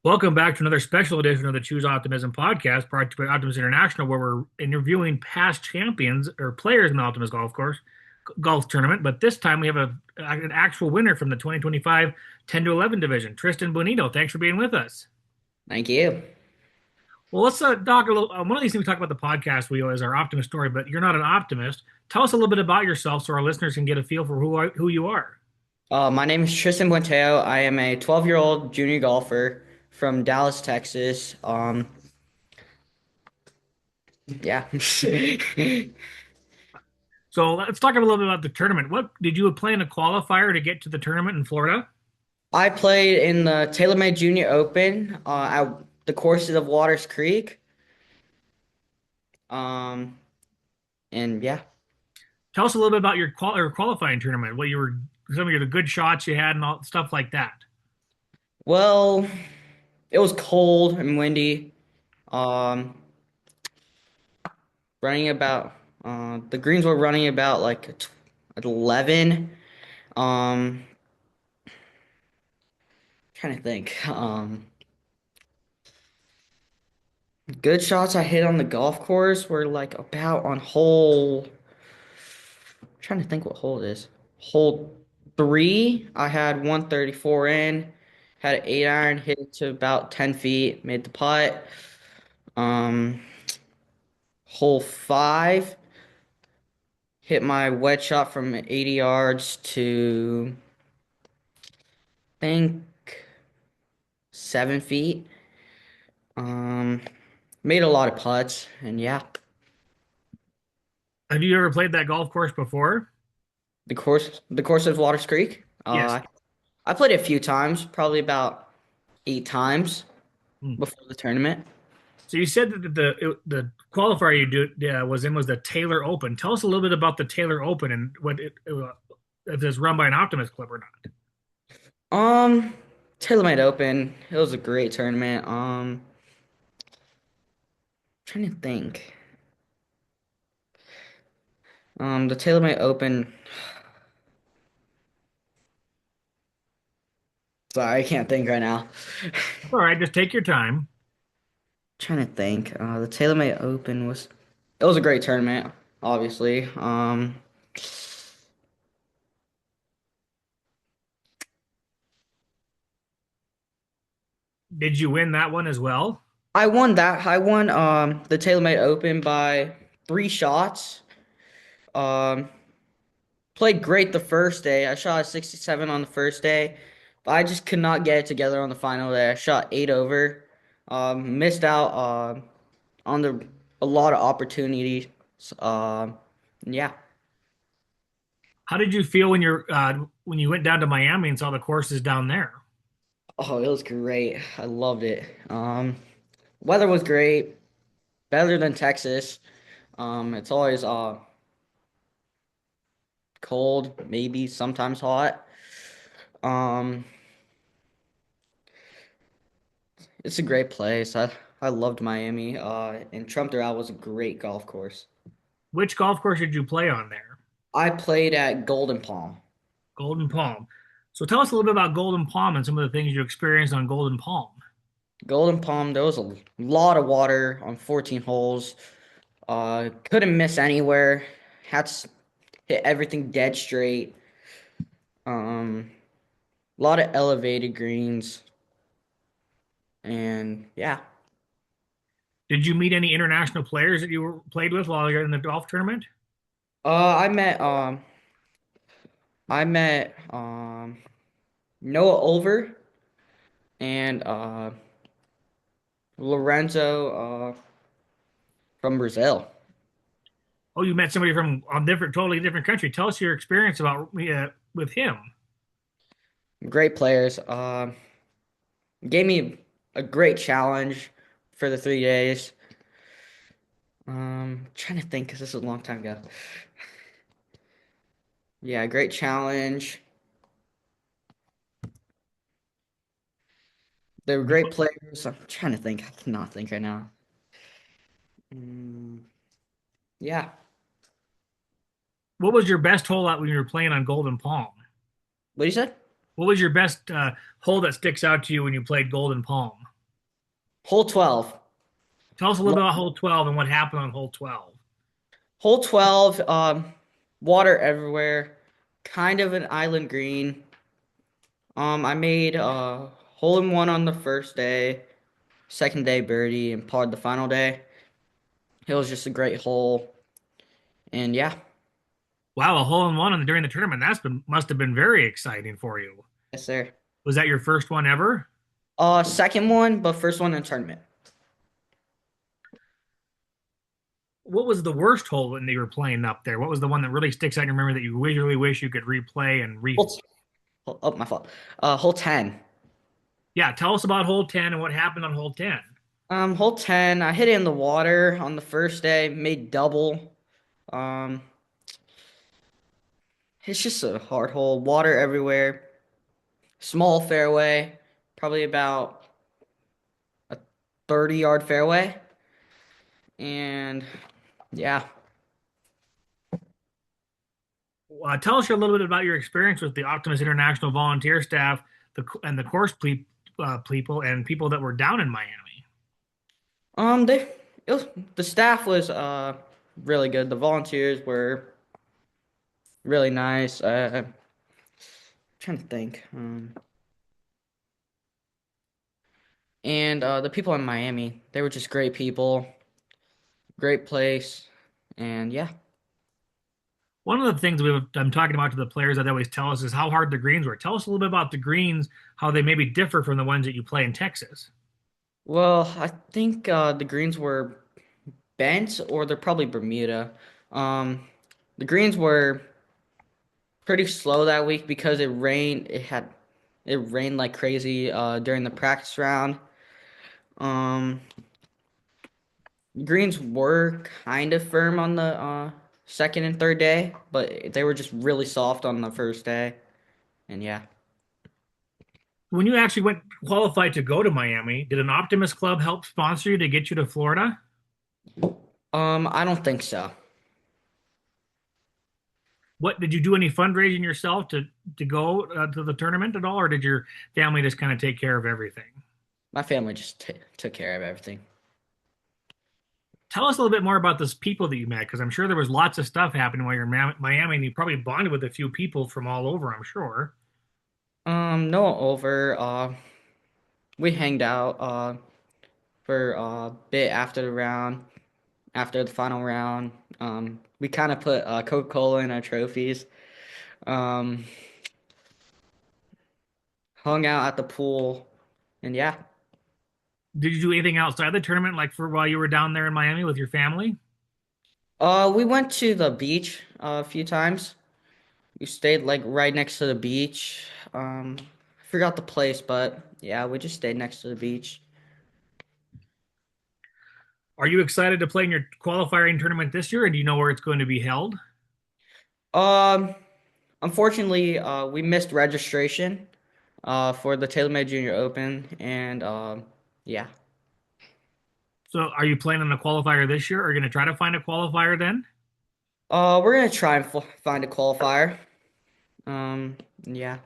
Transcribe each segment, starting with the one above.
Welcome back to another special edition of the Choose Optimism podcast, brought to you by Optimism International, where we're interviewing past champions or players in the Optimist golf tournament. But this time we have an actual winner from the 2025 10 to 11 division, Tristan Buenteo. Thanks for being with us. Thank you. Well, let's talk a little. One of these things we talk about the podcast wheel is our optimist story, but you're not an optimist. Tell us a little bit about yourself so our listeners can get a feel for who you are. My name is Tristan Buenteo. I am a 12-year-old junior golfer from Dallas, Texas. Yeah. So let's talk a little bit about the tournament. What did you play in a qualifier to get to the tournament in Florida? I played in the TaylorMade Junior Open at the courses of Waters Creek. Um, and yeah. Tell us a little bit about your qualifying tournament. What you were, some of the good shots you had, and all stuff like that. Well, it was cold and windy. Um, running about the greens were running about like at 11. Um, trying to think. Good shots I hit on the golf course were like about on hole. I'm trying to think what hole it is. Hole three, I had 134 in, had an 8 iron, hit it to about 10 feet, made the putt. Um, hole five, hit my wedge shot from 80 yards to I think 7 feet. Um, made a lot of putts, and yeah, Have you ever played that golf course before? the course of Waters Creek. Yes. I played it a few times, probably about 8 times Hmm. before the tournament. So you said that the qualifier you was the Taylor Open. Tell us a little bit about the Taylor Open and if it's run by an Optimist club or not. Um, TaylorMade Open, it was a great tournament. Trying to think. The TaylorMade Open. Sorry, I can't think right now. All right, just take your time. Trying to think. The TaylorMade Open it was a great tournament, obviously. Did you win that one as well? I won that. I won the TaylorMade Open by 3 shots. Um, Played great the first day. I shot a 67 on the first day, but I just could not get it together on the final day. I shot 8 over. Missed out on the a lot of opportunities. Yeah. How did you feel when you went down to Miami and saw the courses down there? Oh, it was great. I loved it. Weather was great. Better than Texas. It's always cold, maybe sometimes hot. Um, it's a great place. I loved Miami. And Trump Doral was a great golf course. Which golf course did you play on there? I played at Golden Palm. Golden Palm. So tell us a little bit about Golden Palm and some of the things you experienced on Golden Palm. Golden Palm, there was a lot of water on 14 holes. Couldn't miss anywhere. Had to hit everything dead straight. A lot of elevated greens, and yeah. Did you meet any international players that played with while you're in the golf tournament? I met Noah Over and Lorenzo from Brazil. Oh, you met somebody from a totally different country. Tell us your experience about with him. Great players. Gave me a great challenge for the 3 days. Trying to think because this was a long time ago. Yeah, great challenge. They were great players. I'm trying to think. I cannot think right now. Mm, yeah. What was your best hole out when you were playing on Golden Palm? What you said? What was your best hole that sticks out to you when you played Golden Palm? Hole 12. Tell us a little bit about hole 12 and what happened on hole 12. Hole 12, water everywhere, kind of an island green. I made hole in one on the first day, second day birdie, and parred the final day. It was just a great hole, and yeah, Wow, a hole in one during the tournament. Must have been very exciting for you. yes sir. Was that your first one ever? Second one, but first one in tournament. What was the worst hole when you were playing up there? What was the one that really sticks out in your memory that you really wish you could replay and re? Hole, oh, my fault. Hole 10. Yeah, tell us about hole 10 and what happened on hole 10. Hole 10, I hit it in the water on the first day, made double. Um, it's just a hard hole, water everywhere, small fairway, probably about a 30-yard fairway. And yeah. Tell us a little bit about your experience with the Optimist International volunteer staff, and the people and people that were down in Miami. They the staff was really good. The volunteers were really nice. Trying to think. And the people in Miami, they were just great people, great place, and yeah. One of the things I'm talking about to the players that they always tell us is how hard the greens were. Tell us a little bit about the greens, how they maybe differ from the ones that you play in Texas. Well, I think the greens were bent, or they're probably Bermuda. Um, the greens were pretty slow that week because it rained. It rained like crazy during the practice round. Um, Greens were kind of firm on the second and third day, but they were just really soft on the first day. And yeah. When you actually went qualified to go to Miami, did an Optimist Club help sponsor you to get you to Florida? I don't think so. What did you do any fundraising yourself to go to the tournament at all, or did your family just kind of take care of everything? My family just t took care of everything. Tell us a little bit more about those people that you met, because I'm sure there was lots of stuff happening while you're in Miami, and you probably bonded with a few people from all over, I'm sure. No over. We hanged out for a bit after the round, after the final round. We kind of put Coca-Cola in our trophies. Um, Hung out at the pool, and yeah. Did you do anything outside the tournament, like for while you were down there in Miami with your family? We went to the beach a few times. We stayed like right next to the beach. I forgot the place, but yeah, we just stayed next to the beach. Are you excited to play in your qualifying tournament this year, and do you know where it's going to be held? Um, Unfortunately, we missed registration for the TaylorMade Junior Open, and yeah. So, are you playing in a qualifier this year? Are you going to try to find a qualifier then? We're gonna try and find a qualifier. Yeah.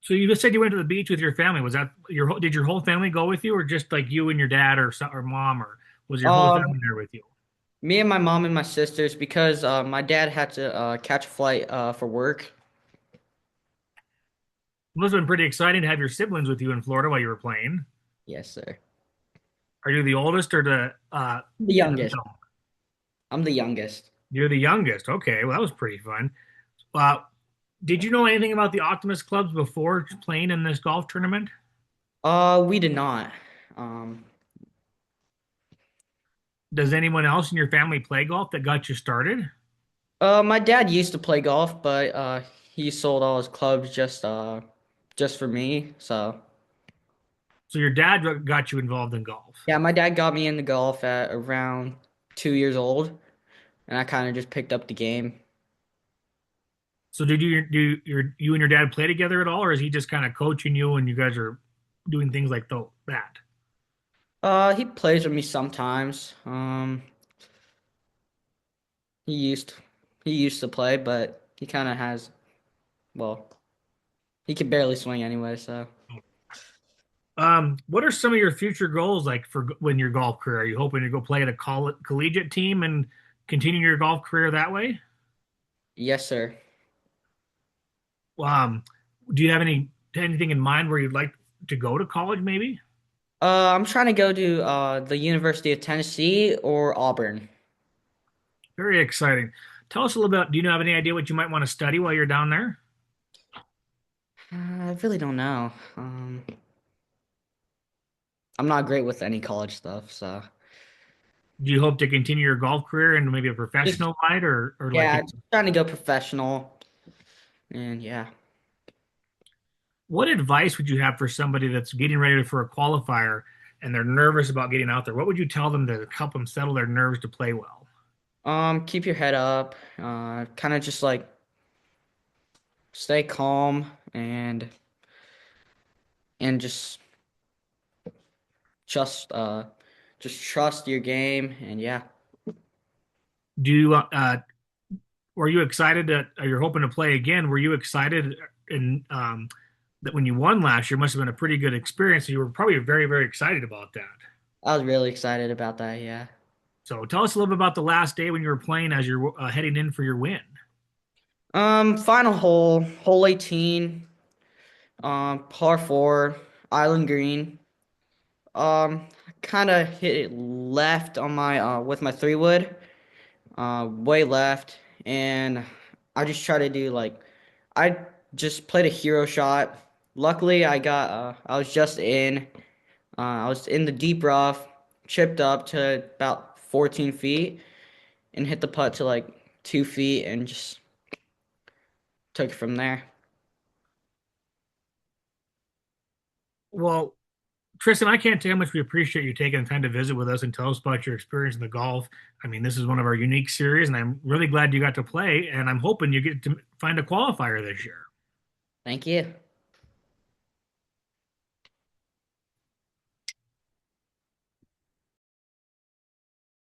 So, you just said you went to the beach with your family. Was that did your whole family go with you, or just like you and your dad or mom, or was your whole family Um, there with you? Me and my mom and my sisters, because my dad had to catch a flight for work. It must have been pretty exciting to have your siblings with you in Florida while you were playing. Yes, sir. Are you the oldest or The in the youngest. middle? I'm the youngest. You're the youngest. Okay, well that was pretty fun. Uh, did you know anything about the Optimist clubs before playing in this golf tournament? We did not. Um, Does anyone else in your family play golf that got you started? my dad used to play golf, but he sold all his clubs just for me. So So your dad got you involved in golf. yeah, my dad got me into golf at around 2 years old, and I kind of just picked up the game. So did you and your dad play together at all, or is he just kind of coaching you and you guys are doing things like that? He plays with me sometimes. He used he used to play, but he kind of has Well, he can barely swing anyway, so. What are some of your future goals like for when your golf career? Are you hoping to go play at a collegiate team and continue your golf career that way? Yes, sir. Um, do you have anything in mind where you'd like to go to college, maybe? I'm trying to go to the University of Tennessee or Auburn. Very exciting. Tell us a little bit. Do you have any idea what you might want to study while you're down there? I really don't know. I'm not great with any college stuff, so Do you hope to continue your golf career in maybe a just professional light or like yeah, just trying to go professional, and yeah. what advice would you have for somebody that's getting ready for a qualifier and they're nervous about getting out there? What would you tell them to help them settle their nerves to play well? Keep your head up. Kind of just like stay calm and just uh just trust your game, and yeah. Do you were you excited that you're hoping to play again? Were you excited in that when you won last year must have been a pretty good experience. You were probably very, very excited about that. I was really excited about that, yeah. So tell us a little bit about the last day when you were playing as you're heading in for your win. Final hole, hole 18, par 4, island green. Kind of hit it left on my with my 3 wood, way left, and I just try to do like I just played a hero shot. Luckily, I was just in. I was in the deep rough, chipped up to about 14 feet, and hit the putt to like 2 feet, and just took it from there. Well, Tristan, I can't tell how much we appreciate you taking the time to visit with us and tell us about your experience in the golf. I mean, this is one of our unique series, and I'm really glad you got to play. And I'm hoping you get to find a qualifier this year. Thank you.